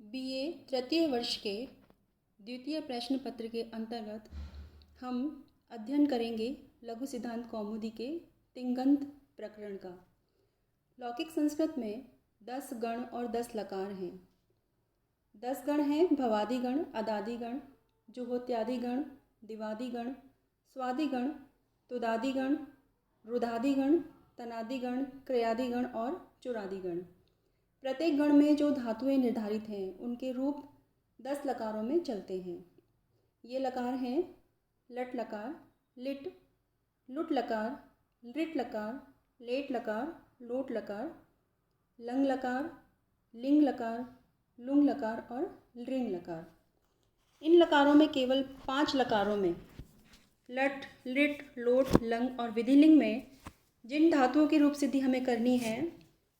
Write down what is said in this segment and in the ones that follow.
BA तृतीय वर्ष के द्वितीय प्रश्न पत्र के अंतर्गत हम अध्ययन करेंगे लघु सिद्धांत कौमुदी के तिङन्त प्रकरण का। लौकिक संस्कृत में 10 गण और 10 लकार हैं। 10 गण हैं भवादि गण, अदादि गण, जुहोत्यादि गण, दिवादि गण, स्वादि गण, तुदादि गण, रुधादि गण, तनादि गण, क्रियादि गण और चुरादि गण। प्रत्येक गण में जो धातुएं निर्धारित हैं उनके रूप 10 लकारों में चलते हैं। ये लकार हैं लट लकार, लिट, लुट लकार, लिट लकार, लेट लकार, लोट लकार, लंग लकार, लिंग लकार, लुंग लकार और लृंग लकार। इन लकारों में केवल 5 लकारों में लट, लिट, लोट, लंग और विधिलिंग में जिन धातुओं की रूप सिद्धि हमें करनी है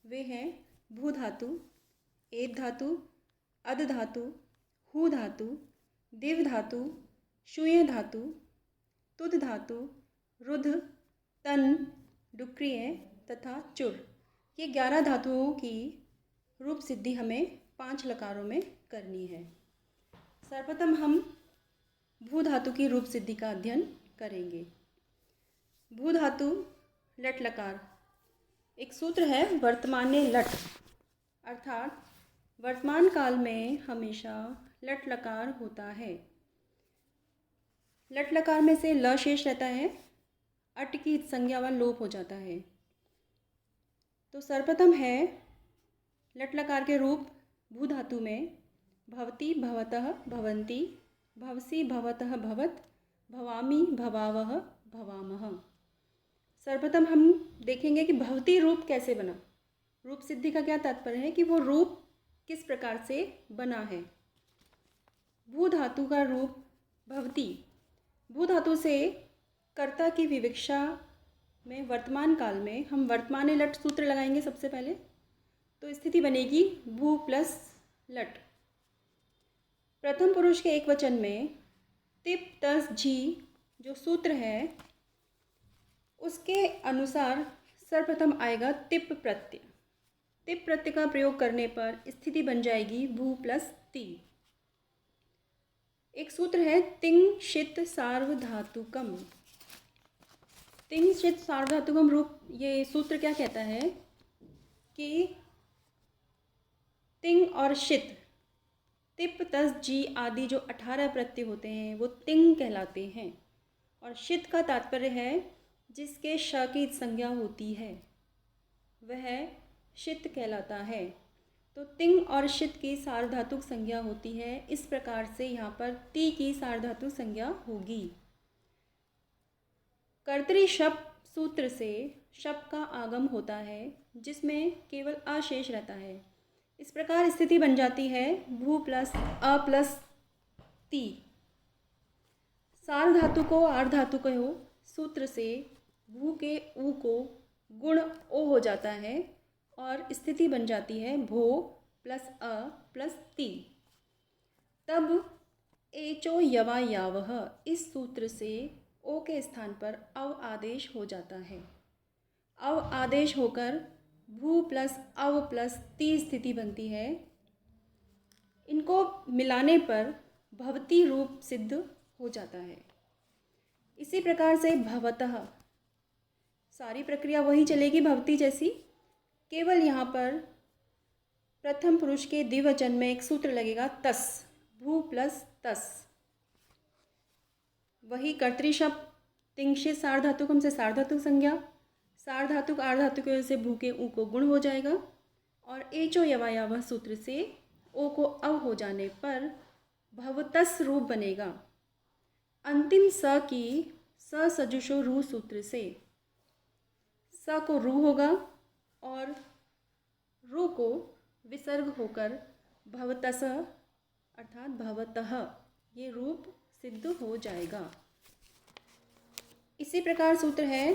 वे हैं भू धातु, एद धातु, अद धातु, हु धातु, दिव धातु, शून्य धातु, तुद धातु, रुध, तन, डुक्रिय तथा चुर। ये 11 धातुओं की रूप सिद्धि हमें 5 लकारों में करनी है। सर्वप्रथम हम भू धातु की रूप सिद्धि का अध्ययन करेंगे। भू धातु लट लकार। एक सूत्र है वर्तमाने लट, अर्थात वर्तमान काल में हमेशा लट लकार होता है। लट लकार में से ल शेष रहता है, अट की संज्ञा व लोप हो जाता है। तो सर्वप्रथम है लट लकार के रूप भू धातु में भवति, भवतः, भवन्ति, भवसि, भवतः, भवत, भवामि, भवावः, भवामः। सर्वप्रथम हम देखेंगे कि भवति रूप कैसे बना। रूप सिद्धि का क्या तात्पर्य है कि वो रूप किस प्रकार से बना है। भू धातु का रूप भवति। भू धातु से कर्ता की विवक्षा में वर्तमान काल में हम वर्तमाने लट सूत्र लगाएंगे। सबसे पहले तो स्थिति बनेगी भू प्लस लट। प्रथम पुरुष के एक वचन में तिप तस झी जो सूत्र है उसके अनुसार सर्वप्रथम आएगा तिप प्रत्यय। तिप प्रत्यय का प्रयोग करने पर स्थिति बन जाएगी भू प्लस ती। एक सूत्र है तिंग शित सार्वधातुकम। तिंग शित सार्वधातुकम रूप, ये सूत्र क्या कहता है कि तिंग और शित, तिप तस जी आदि जो 18 प्रत्यय होते हैं वो तिंग कहलाते हैं और शित का तात्पर्य है जिसके श की संज्ञा होती है वह शित कहलाता है। तो तिंग और शित की सार्वधातुक संज्ञा होती है। इस प्रकार से यहाँ पर ती की सार्वधातुक संज्ञा होगी। कर्तरी शप सूत्र से शप का आगम होता है जिसमें केवल अ शेष रहता है। इस प्रकार स्थिति बन जाती है भू प्लस अ प्लस ती। सार्वधातु को आर्धातु कहो सूत्र से भू के ऊ को गुण ओ हो जाता है और स्थिति बन जाती है भो प्लस अ प्लस ती। तब एचो यवा यावह इस सूत्र से ओ के स्थान पर अव आदेश हो जाता है। अव आदेश होकर भू प्लस अव प्लस ती स्थिति बनती है। इनको मिलाने पर भवती रूप सिद्ध हो जाता है। इसी प्रकार से भवतः, सारी प्रक्रिया वही चलेगी भवती जैसी, केवल यहाँ पर प्रथम पुरुष के द्विवचन में एक सूत्र लगेगा तस, भू प्लस तस। वही कर्तृशब्द तिंगशित सार्वधातुकम से सार्वधातुक संज्ञा, सार्वधातुक आर्धातुक से भू के ऊ को गुण हो जाएगा और एचो यवायावह सूत्र से ओ को अव हो जाने पर भवतस रूप बनेगा। अंतिम स की स सजुषो रू सूत्र से स को रू होगा और रू को विसर्ग होकर भवतस अर्थात भवतः ये रूप सिद्ध हो जाएगा। इसी प्रकार सूत्र है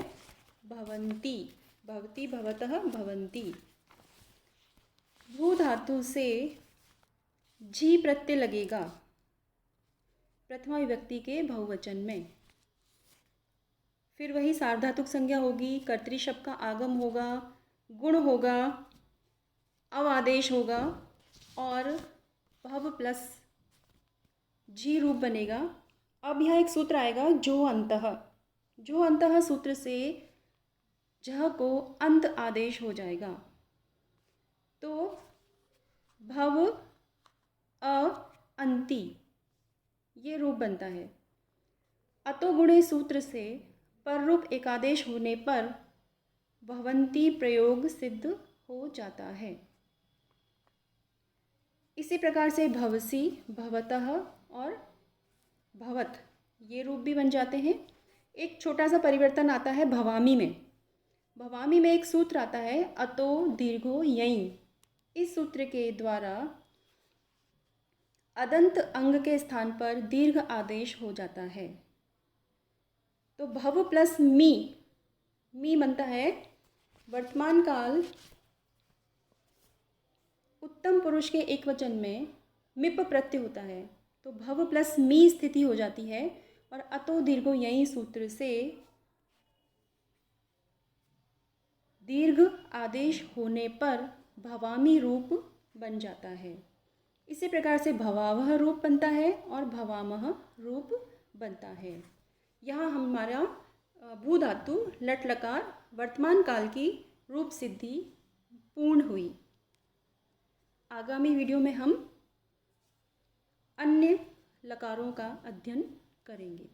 भवन्ति, भवति, भवतः, भवन्ति। भू धातु से जी प्रत्यय लगेगा प्रथमा विभक्ति के बहुवचन में। फिर वही सार्वधातुक संज्ञा होगी, कर्तृशब्द का आगम होगा, गुण होगा, अव आदेश होगा और भव प्लस जी रूप बनेगा। अब यहाँ एक सूत्र आएगा जो अंतः सूत्र से जह को अंत आदेश हो जाएगा, तो भव अ अंति ये रूप बनता है। अतो गुणे सूत्र से पर रूप एकादेश होने पर भवंती प्रयोग सिद्ध हो जाता है। इसी प्रकार से भवसी, भवतः और भवत ये रूप भी बन जाते हैं। एक छोटा सा परिवर्तन आता है भवामी में। भवामी में एक सूत्र आता है अतो दीर्घो यई। इस सूत्र के द्वारा अदंत अंग के स्थान पर दीर्घ आदेश हो जाता है। तो भव प्लस मी बनता है वर्तमान काल उत्तम पुरुष के एक वचन में मिप प्रत्यय होता है, तो भव प्लस मी स्थिति हो जाती है और अतो दीर्घो यही सूत्र से दीर्घ आदेश होने पर भवामी रूप बन जाता है। इसी प्रकार से भवावह रूप बनता है और भवामह रूप बनता है। यहाँ हमारा भू धातु लट लकार वर्तमान काल की रूप सिद्धि पूर्ण हुई। आगामी वीडियो में हम अन्य लकारों का अध्ययन करेंगे।